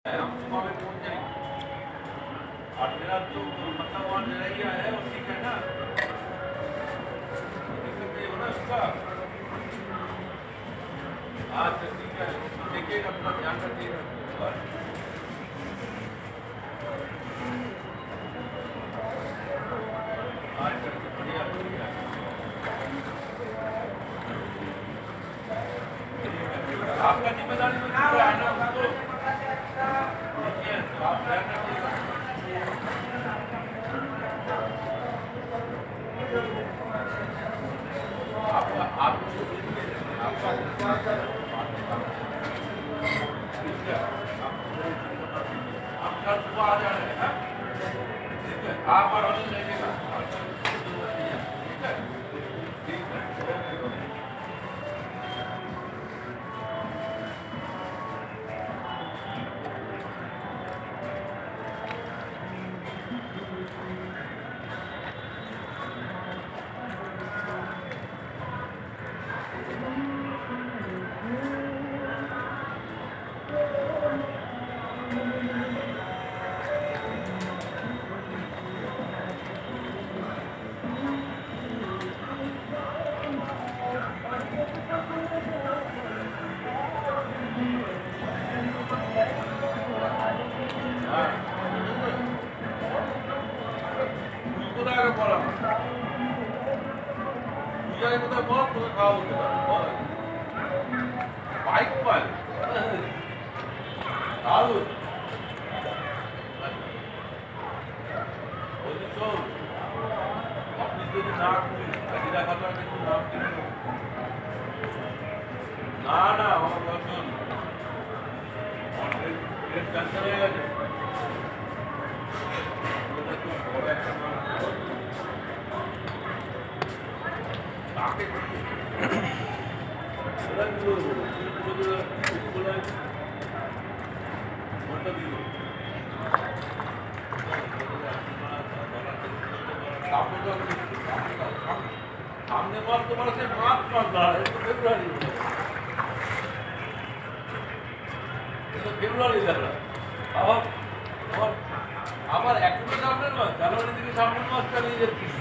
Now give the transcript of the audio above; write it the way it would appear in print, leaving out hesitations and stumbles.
हम सुबह में पहुंच जाएंगे। और मेरा जो मतलब वहाँ नजरिया है वो ठीक है ना, दिक्कत ये हो ना उसका। अच्छा ठीक है, देखिएगा, अपना ध्यान रखिएगा। अच्छा बढ़िया बढ़िया, आपका जिम्मेदारी में पूरा है ना उसको। ठीक है, तो आप ध्यान रखिएगा। आपका आप आप कल सुबह आ जा रहे हैं ना? ठीक है, आप और अनिल लेंगे। ठीक है ठीक है। কোথায় বলা পূজায় কোথায় বল, তোকে খাওয়াবো কোথায় বাইক পাই দারুণ। বলছি শোন, আপনি যদি না করি হাজিরা খাতা কিন্তু নাম কিন্তু না না আমার বছর ট্রেন ক্যান্সেল হয়ে গেছে। বড় একটা তাকে সামনে মাস তোমার সে মার্চ মাস দাঁড়ায়, ফেব্রুয়ারি ফেব্রুয়ারি দাঁড়া। আবার আবার আবার এখনো সামনের মাস, জানুয়ারি থেকে সামনের মাস চালিয়ে যাচ্ছিস।